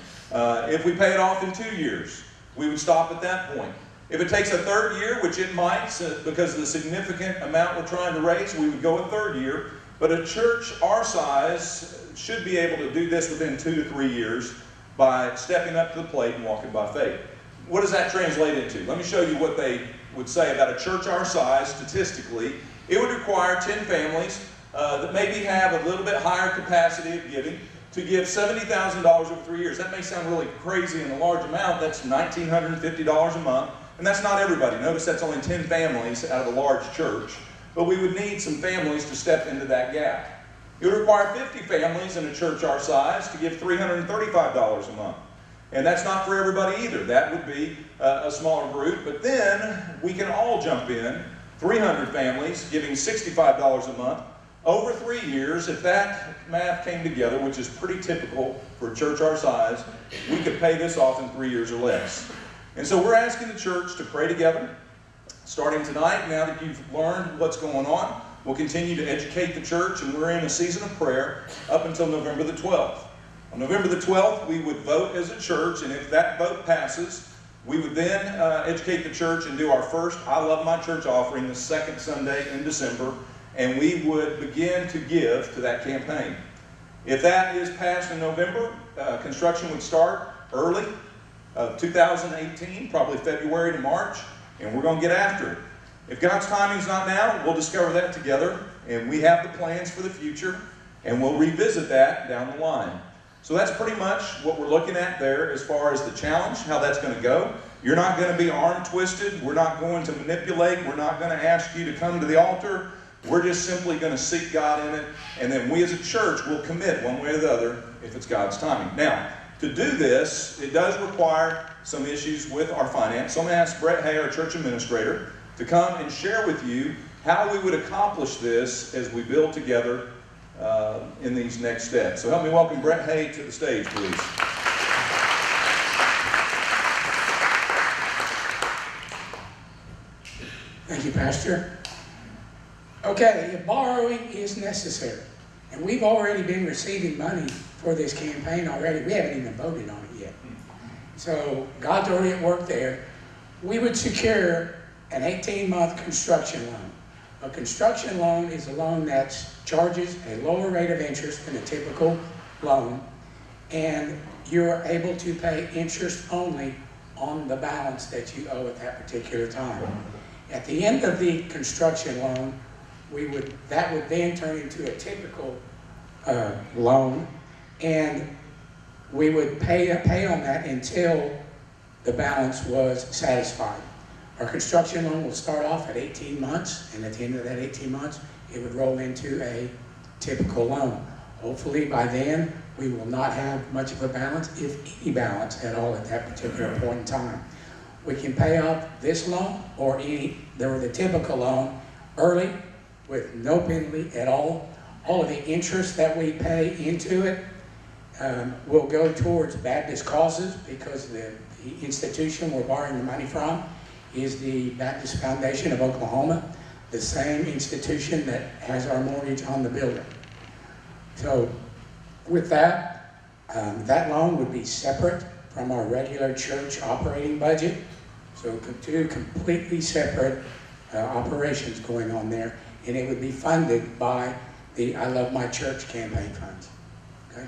If we pay it off in 2 years, we would stop at that point. If it takes a third year, which it might, because of the significant amount we're trying to raise, we would go a third year. But a church our size should be able to do this within 2 to 3 years by stepping up to the plate and walking by faith. What does that translate into? Let me show you what they would say about a church our size statistically. It would require 10 families that maybe have a little bit higher capacity of giving to give $70,000 over 3 years. That may sound really crazy in a large amount. That's $1,950 a month. And that's not everybody. Notice that's only 10 families out of a large church. But we would need some families to step into that gap. It would require 50 families in a church our size to give $335 a month. And that's not for everybody either. That would be a smaller group. But then we can all jump in, 300 families giving $65 a month over 3 years. If that math came together, which is pretty typical for a church our size, we could pay this off in 3 years or less. And so we're asking the church to pray together. Starting tonight, now that you've learned what's going on, we'll continue to educate the church, and we're in a season of prayer up until November the 12th. On November the 12th, we would vote as a church, and if that vote passes, we would then educate the church and do our first I Love My Church offering the second Sunday in December, and we would begin to give to that campaign. If that is passed in November, construction would start early of 2018, probably February to March, and we're going to get after it. If God's timing's not now, we'll discover that together, and we have the plans for the future, and we'll revisit that down the line. So that's pretty much what we're looking at there as far as the challenge, how that's going to go. You're not going to be arm twisted. We're not going to manipulate. We're not going to ask you to come to the altar. We're just simply going to seek God in it, and then we as a church will commit one way or the other if it's God's timing. Now, to do this, it does require some issues with our finance. So I'm going to ask Brett Hay, our church administrator, to come and share with you how we would accomplish this as we build together in these next steps. So help me welcome Brett Hay to the stage, please. Thank you, Pastor. Okay, borrowing is necessary. And we've already been receiving money for this campaign already. We haven't even voted on it yet. So God's already at work there. We would secure an 18-month construction loan. A construction loan is a loan that charges a lower rate of interest than a typical loan, and you're able to pay interest only on the balance that you owe at that particular time. At the end of the construction loan, that would then turn into a typical loan, and we would pay on that until the balance was satisfied. Our construction loan will start off at 18 months, and at the end of that 18 months, it would roll into a typical loan. Hopefully by then, we will not have much of a balance, if any balance at all at that particular point in time. We can pay off this loan or the typical loan early with no penalty at all. All of the interest that we pay into it will go towards Baptist causes, because the institution we're borrowing the money from is the Baptist Foundation of Oklahoma, the same institution that has our mortgage on the building. So with that, that loan would be separate from our regular church operating budget. So two completely separate operations going on there, and it would be funded by the I Love My Church campaign funds. Okay.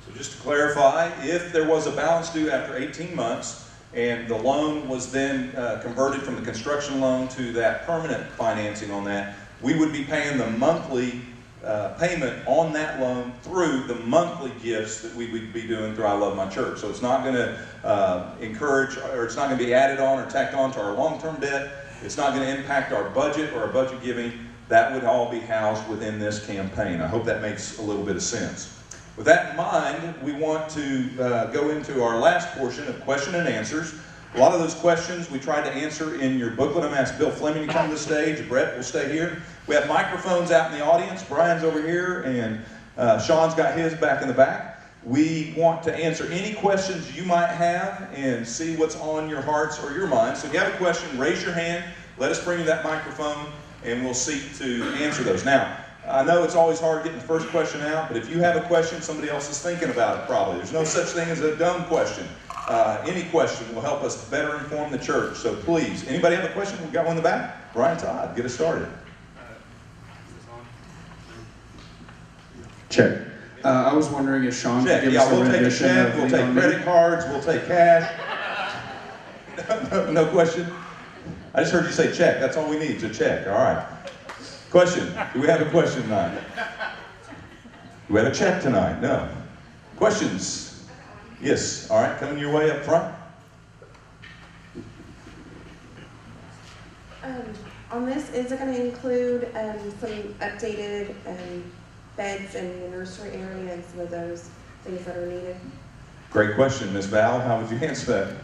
So just to clarify, if there was a balance due after 18 months and the loan was then converted from the construction loan to that permanent financing on that, we would be paying the monthly payment on that loan through the monthly gifts that we would be doing through I Love My Church. So it's not going to encourage, or it's not going to be added on or tacked on to our long-term debt. It's not going to impact our budget or our budget giving. That would all be housed within this campaign. I hope that makes a little bit of sense. With that in mind, we want to go into our last portion of question and answers. A lot of those questions we tried to answer in your booklet. I'm going to ask Bill Fleming to come to the stage. Brett will stay here. We have microphones out in the audience. Brian's over here, and Sean's got his back in the back. We want to answer any questions you might have and see what's on your hearts or your minds. So if you have a question, raise your hand. Let us bring you that microphone, and we'll seek to answer those. Now, I know it's always hard getting the first question out, but if you have a question, somebody else is thinking about it probably. There's no such thing as a dumb question. Any question will help us better inform the church. So please, anybody have a question? We've got one in the back. Brian Todd, get us started. Check. I was wondering if Sean Check. could give us a We'll take a rendition check, of we'll Lean take on Me. credit cards, we'll take cash. No question? I just heard you say check. That's all we need, is a check. All right. Question. Do we have a question tonight? Do we have a check tonight? No. Questions? Yes. All right. Coming your way up front. On this, is it going to include some updated beds in the nursery area and some of those things that are needed? Great question, Miss Val. How would you answer that?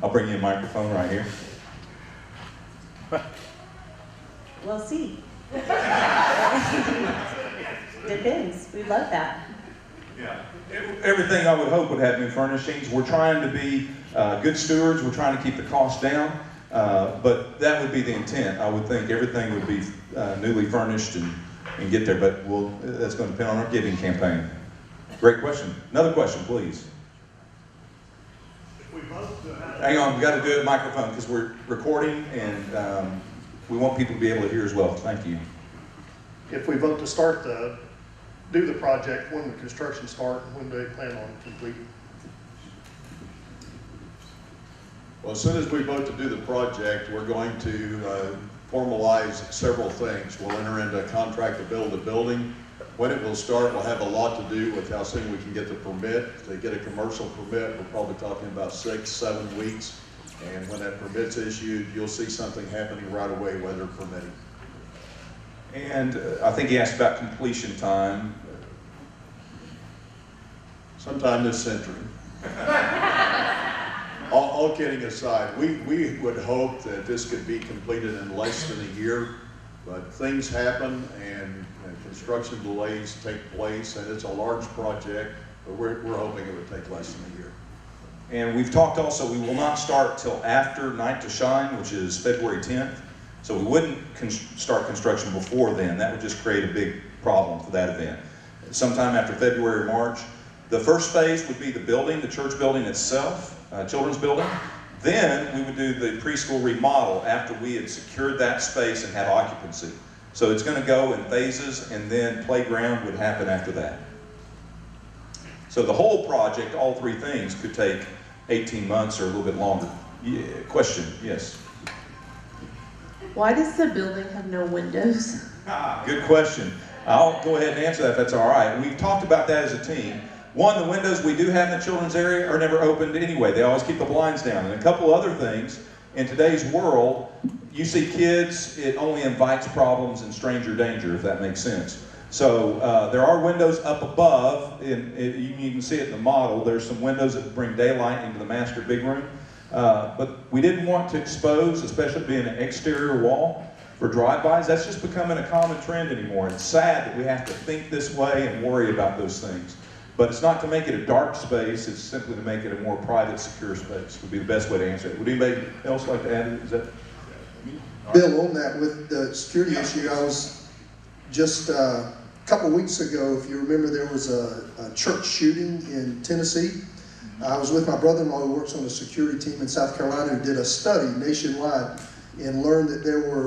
I'll bring you a microphone right here. We'll see. Depends. We love that. Yeah. Everything I would hope would have new furnishings. We're trying to be good stewards. We're trying to keep the cost down. But that would be the intent. I would think everything would be newly furnished and get there. But that's going to depend on our giving campaign. Great question. Another question, please. Hang on. We've got to do it microphone because we're recording and we want people to be able to hear as well. Thank you. If we vote to do the project, when the construction start and when they plan on completing? Well, as soon as we vote to do the project, we're going to formalize several things. We'll enter into a contract to build the building. When it will start will have a lot to do with how soon we can get the permit. To get a commercial permit, we're probably talking about 6-7 weeks. And when that permit's issued, you'll see something happening right away, weather permitting. And I think he asked about completion time. Sometime this century. All kidding aside, we would hope that this could be completed in less than a year, but things happen and construction delays take place, and it's a large project, but we're hoping it would take less than a year. And we've talked also, we will not start till after Night to Shine, which is February 10th. So we wouldn't start construction before then. That would just create a big problem for that event. Sometime after February or March. The first phase would be the building, the church building itself, children's building. Then we would do the preschool remodel after we had secured that space and had occupancy. So it's going to go in phases, and then playground would happen after that. So the whole project, all three things, could take 18 months or a little bit longer. Yeah, question, yes. Why does the building have no windows? Good question. I'll go ahead and answer that if that's all right. We've talked about that as a team. One, the windows we do have in the children's area are never opened anyway. They always keep the blinds down. And a couple other things, in today's world, you see kids, it only invites problems and stranger danger, if that makes sense. So there are windows up above, you can see it in the model. There's some windows that bring daylight into the master big room. But we didn't want to expose, especially being an exterior wall, for drive-bys. That's just becoming a common trend anymore. It's sad that we have to think this way and worry about those things. But it's not to make it a dark space, it's simply to make it a more private, secure space, would be the best way to answer it. Would anybody else like to add it? Is that Bill, on that, with the security issue, I was just a couple weeks ago, if you remember, there was a church shooting in Tennessee. I was with my brother-in-law who works on the security team in South Carolina who did a study nationwide and learned that there were,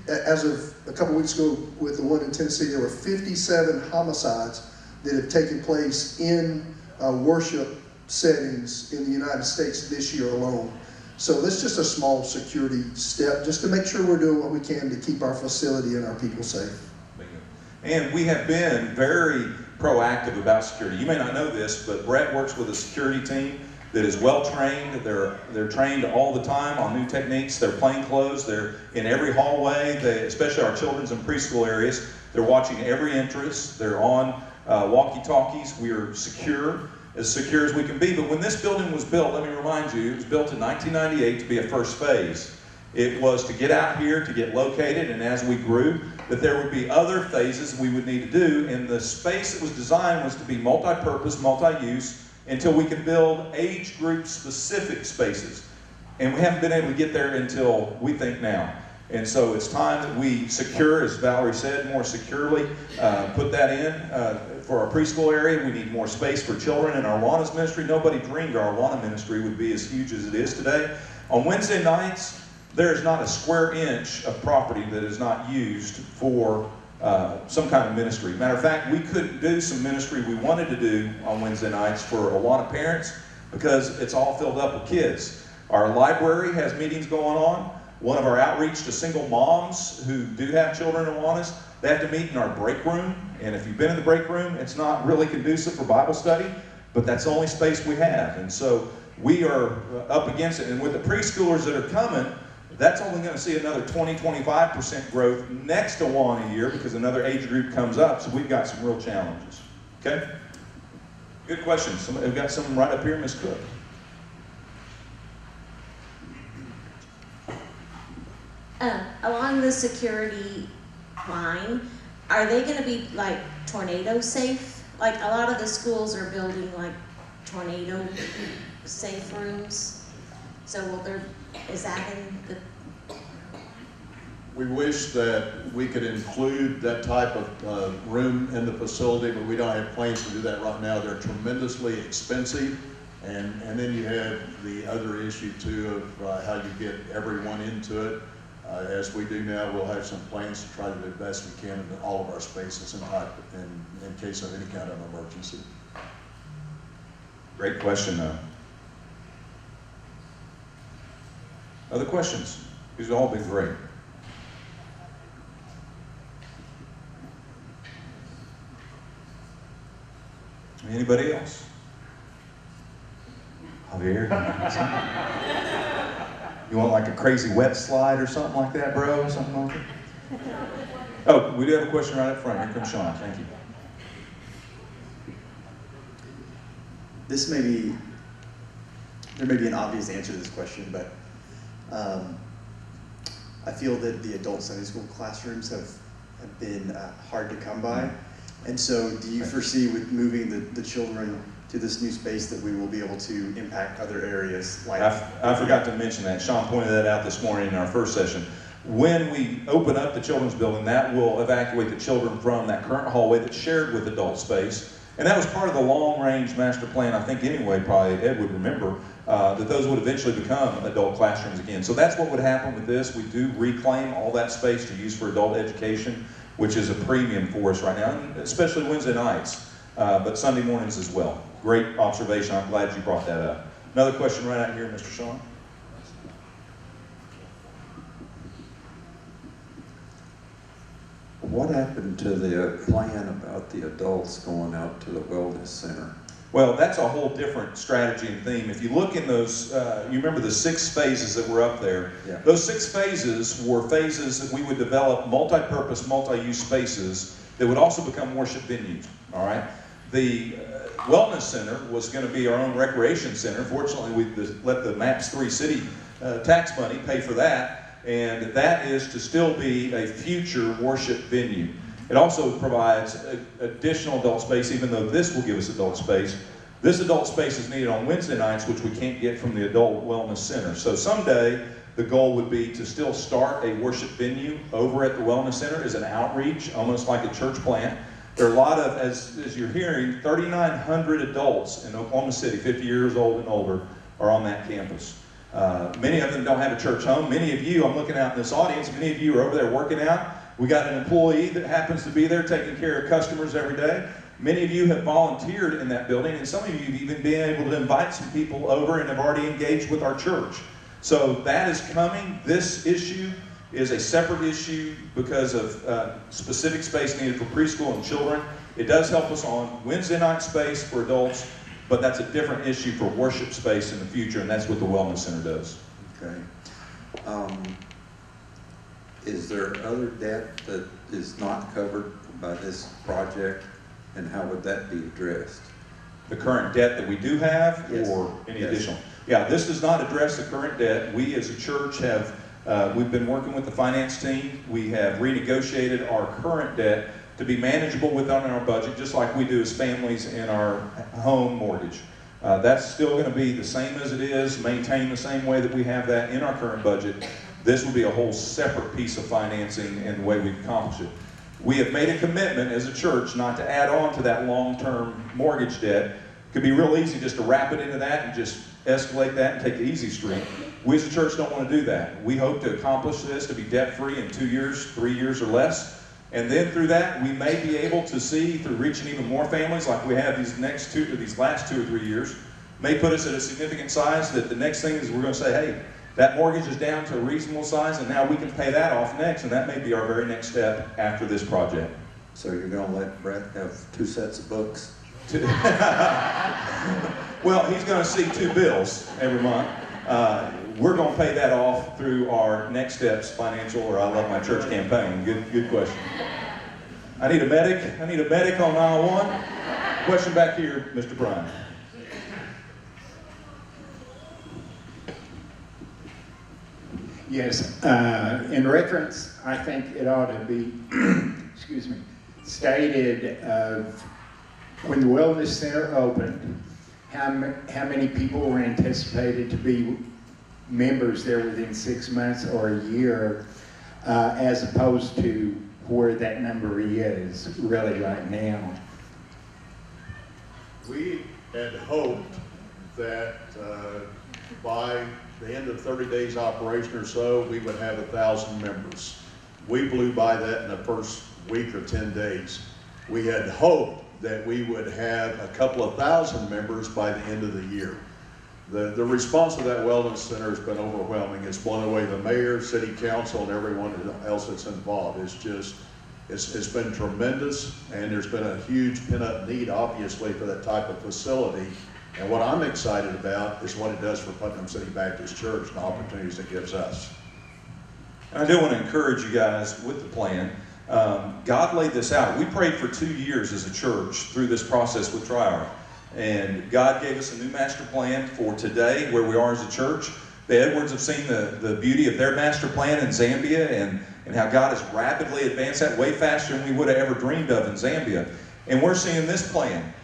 as of a couple weeks ago with the one in Tennessee, there were 57 homicides that have taken place in worship settings in the United States this year alone. So that's just a small security step, just to make sure we're doing what we can to keep our facility and our people safe. And we have been very proactive about security. You may not know this, but Brett works with a security team that is well trained. They're trained all the time on new techniques. They're plain clothes. They're in every hallway, especially our children's and preschool areas. They're watching every entrance. They're on walkie-talkies. We are secure as we can be. But when this building was built, let me remind you, it was built in 1998 to be a first phase. It was to get out here, to get located, and as we grew, that there would be other phases we would need to do, and the space that was designed was to be multi-purpose, multi-use, until we could build age group specific spaces. And we haven't been able to get there until we think now. And so it's time that we secure, as Valerie said, more securely, put that in for our preschool area. We need more space for children in our Awanas ministry. Nobody dreamed our Awana ministry would be as huge as it is today. On Wednesday nights, there is not a square inch of property that is not used for some kind of ministry. Matter of fact, we couldn't do some ministry we wanted to do on Wednesday nights for Awana parents because it's all filled up with kids. Our library has meetings going on. One of our outreach to single moms who do have children in Awanas, they have to meet in our break room. And if you've been in the break room, it's not really conducive for Bible study, but that's the only space we have. And so we are up against it. And with the preschoolers that are coming, that's only going to see another 20-25% growth next Awana year because another age group comes up. So we've got some real challenges. Okay? Good question. We've got some right up here, Ms. Cook. Along the security line, are they going to be like tornado safe? Like a lot of the schools are building like tornado safe rooms. So is that in the... We wish that we could include that type of room in the facility, but we don't have plans to do that right now. They're tremendously expensive. And then you have the other issue too of how you get everyone into it. As we do now, we'll have some plans to try to do the best we can in all of our spaces in case of any kind of emergency. Great question, though. Other questions? These have all been great. Anybody else? Javier? You want like a crazy wet slide or something like that, bro? Something like that? Oh, we do have a question right up front. Here comes Sean. Thank you. There may be an obvious answer to this question, but I feel that the adult Sunday school classrooms have been hard to come by. And so do you foresee with moving the children to this new space that we will be able to impact other areas? Like I forgot to mention that. Sean pointed that out this morning in our first session. When we open up the children's building, that will evacuate the children from that current hallway that's shared with adult space. And that was part of the long-range master plan, I think anyway, probably Ed would remember, that those would eventually become adult classrooms again. So that's what would happen with this. We do reclaim all that space to use for adult education, which is a premium for us right now, and especially Wednesday nights, but Sunday mornings as well. Great observation. I'm glad you brought that up. Another question right out here, Mr. Sean. What happened to the plan about the adults going out to the wellness center? Well, that's a whole different strategy and theme. If you look in those, you remember the 6 phases that were up there? Yeah. Those 6 phases were phases that we would develop multi-purpose, multi-use spaces that would also become worship venues, all right? The wellness center was going to be our own recreation center. Fortunately, we let the MAPS 3 city tax money pay for that, and that is to still be a future worship venue. It also provides additional adult space, even though this will give us adult space. This adult space is needed on Wednesday nights, which we can't get from the Adult Wellness Center. So someday, the goal would be to still start a worship venue over at the Wellness Center as an outreach, almost like a church plant. There are a lot of, as you're hearing, 3,900 adults in Oklahoma City, 50 years old and older, are on that campus. Many of them don't have a church home. Many of you, I'm looking out in this audience, many of you are over there working out. We got an employee that happens to be there taking care of customers every day. Many of you have volunteered in that building, and some of you have even been able to invite some people over and have already engaged with our church. So that is coming. This issue is a separate issue because of specific space needed for preschool and children. It does help us on Wednesday night space for adults, but that's a different issue for worship space in the future, and that's what the Wellness Center does. Okay. Is there other debt that is not covered by this project, and how would that be addressed? The current debt that we do have, Yes. or any Yes. additional? Yeah, this does not address the current debt. We as a church have, we've been working with the finance team. We have renegotiated our current debt to be manageable within our budget, just like we do as families in our home mortgage. That's still going to be the same as it is, maintained the same way that we have that in our current budget. This will be a whole separate piece of financing and the way we accomplish it. We have made a commitment as a church not to add on to that long-term mortgage debt. It could be real easy just to wrap it into that and just escalate that and take the easy street. We as a church don't want to do that. We hope to accomplish this to be debt-free in 2 years, 3 years or less. And then through that, we may be able to see, through reaching even more families like we have these last 2 or 3 years, may put us at a significant size that the next thing is we're going to say, hey, that mortgage is down to a reasonable size, and now we can pay that off next, and that may be our very next step after this project. So you're going to let Brett have 2 sets of books? Well, he's going to see 2 bills every month. We're going to pay that off through our Next Steps financial, or I Love My Church campaign. Good question. I need a medic on aisle 1. Question back here, Mr. Bryan. Yes, in reference, I think it ought to be, excuse me, stated of when the Wellness Center opened, how many people were anticipated to be members there within 6 months or a year, as opposed to where that number is really right now. We had hoped that by the end of 30 days operation or so, we would have 1,000 members. We blew by that in the first week or 10 days. We had hoped that we would have a couple of thousand members by the end of the year. The response to that Wellness Center has been overwhelming. It's blown away the mayor, city council, and everyone else that's involved. It's been tremendous, and there's been a huge pent-up need, obviously, for that type of facility. And what I'm excited about is what it does for Putnam City Baptist Church and the opportunities it gives us. I do want to encourage you guys with the plan. God laid this out. We prayed for 2 years as a church through this process with Tri-Arc. And God gave us a new master plan for today, where we are as a church. The Edwards have seen the beauty of their master plan in Zambia and how God has rapidly advanced that way faster than we would have ever dreamed of in Zambia. And we're seeing this plan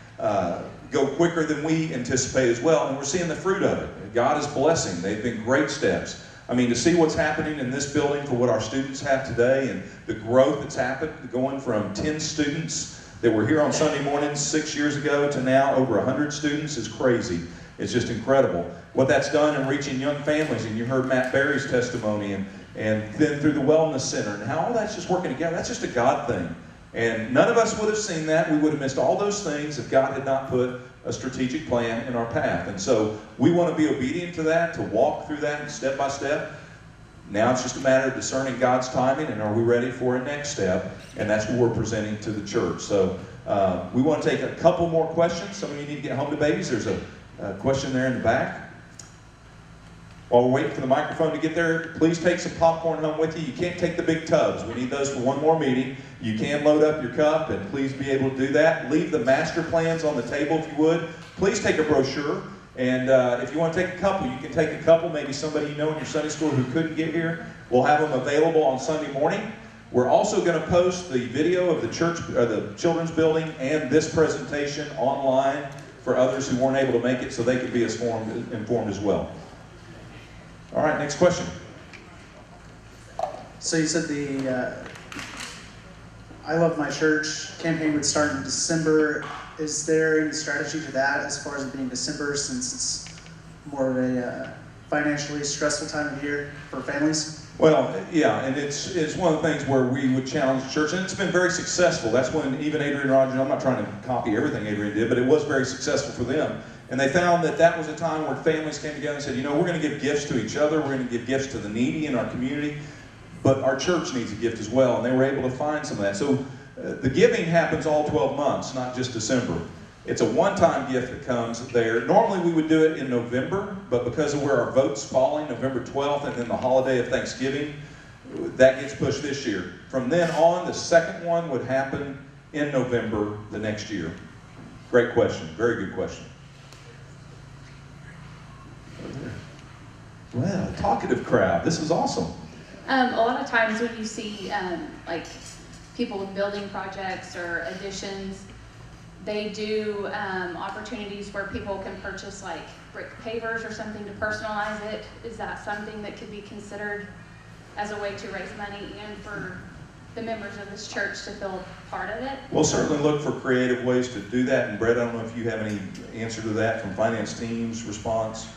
go quicker than we anticipate as well, and we're seeing the fruit of it. God is blessing. They've been great steps. I mean, to see what's happening in this building for what our students have today and the growth that's happened, going from 10 students that were here on Sunday mornings 6 years ago to now over 100 students is crazy. It's just incredible. What that's done in reaching young families, and you heard Matt Berry's testimony, and then through the Wellness Center, and how all that's just working together. That's just a God thing. And none of us would have seen that. We would have missed all those things if God had not put a strategic plan in our path. And so we want to be obedient to that, to walk through that step by step. Now it's just a matter of discerning God's timing, and are we ready for a next step? And that's what we're presenting to the church. So we want to take a couple more questions. Some of you need to get home to babies. There's a question there in the back. While we're waiting for the microphone to get there, please take some popcorn home with you. You can't take the big tubs. We need those for one more meeting. You can load up your cup, and please be able to do that. Leave the master plans on the table if you would. Please take a brochure, and if you want to take a couple, you can take a couple. Maybe somebody you know in your Sunday school who couldn't get here. We'll have them available on Sunday morning. We're also going to post the video of the church, or the children's building, and this presentation online for others who weren't able to make it, so they could be as informed as well. All right, next question. So you said the I Love My Church campaign would start in December. Is there any strategy for that as far as it being December, since it's more of a financially stressful time of year for families? Well, yeah, and it's one of the things where we would challenge the church, and it's been very successful. That's when even Adrian Rogers, I'm not trying to copy everything Adrian did, but it was very successful for them. And they found that that was a time where families came together and said, you know, we're going to give gifts to each other, we're going to give gifts to the needy in our community, but our church needs a gift as well. And they were able to find some of that. So the giving happens all 12 months, not just December. It's a one-time gift that comes there. Normally we would do it in November, but because of where our vote's falling, November 12th, and then the holiday of Thanksgiving, that gets pushed this year. From then on, the second one would happen in November the next year. Great question. Very good question. Well, talkative crowd. This is awesome. A lot of times when you see like people with building projects or additions, they do opportunities where people can purchase like brick pavers or something to personalize it. Is that something that could be considered as a way to raise money and for the members of this church to feel part of it? We'll certainly look for creative ways to do that. And Brett, I don't know if you have any answer to that from finance team's response.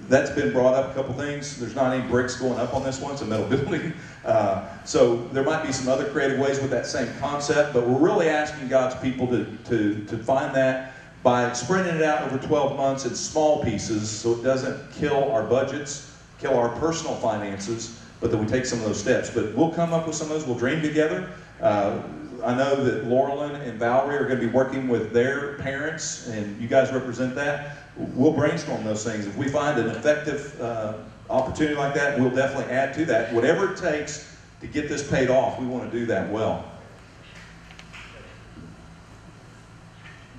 That's been brought up a couple things. There's not any bricks going up on this one. It's a metal building. So there might be some other creative ways with that same concept, but we're really asking God's people to find that by spreading it out over 12 months in small pieces so it doesn't kill our budgets, kill our personal finances, but that we take some of those steps. But we'll come up with some of those. We'll dream together. I know that Laurelyn and Valerie are going to be working with their parents, and you guys represent that. We'll brainstorm those things. If we find an effective opportunity like that, we'll definitely add to that. Whatever it takes to get this paid off, we want to do that well.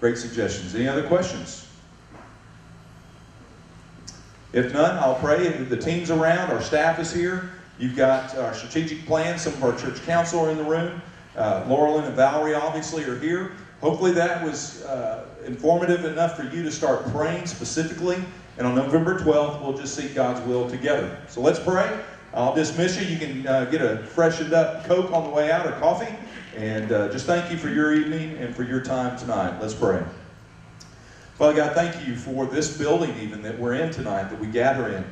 Great suggestions. Any other questions? If none, I'll pray. The team's around. Our staff is here. You've got our strategic plan. Some of our church council are in the room. Laurelyn and Valerie obviously are here. Hopefully that was informative enough for you to start praying specifically. And on November 12th, we'll just seek God's will together. So let's pray. I'll dismiss you. You can get a freshened up Coke on the way out or coffee. And just thank you for your evening and for your time tonight. Let's pray. Father God, thank you for this building even that we're in tonight, that we gather in.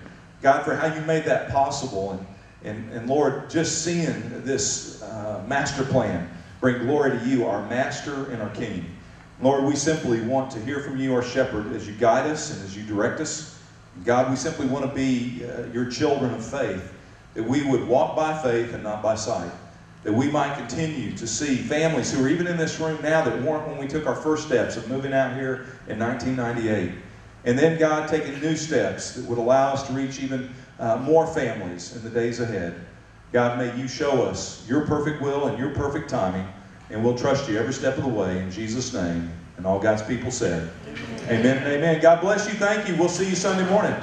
God, for how you made that possible. And Lord, just seeing this master plan bring glory to you, our master and our king. Lord, we simply want to hear from you, our shepherd, as you guide us and as you direct us. God, we simply want to be your children of faith, that we would walk by faith and not by sight, that we might continue to see families who are even in this room now that weren't when we took our first steps of moving out here in 1998. And then, God, taking new steps that would allow us to reach even more families in the days ahead. God, may you show us your perfect will and your perfect timing, and we'll trust you every step of the way in Jesus' name. And all God's people said, amen and amen. God bless you. Thank you. We'll see you Sunday morning.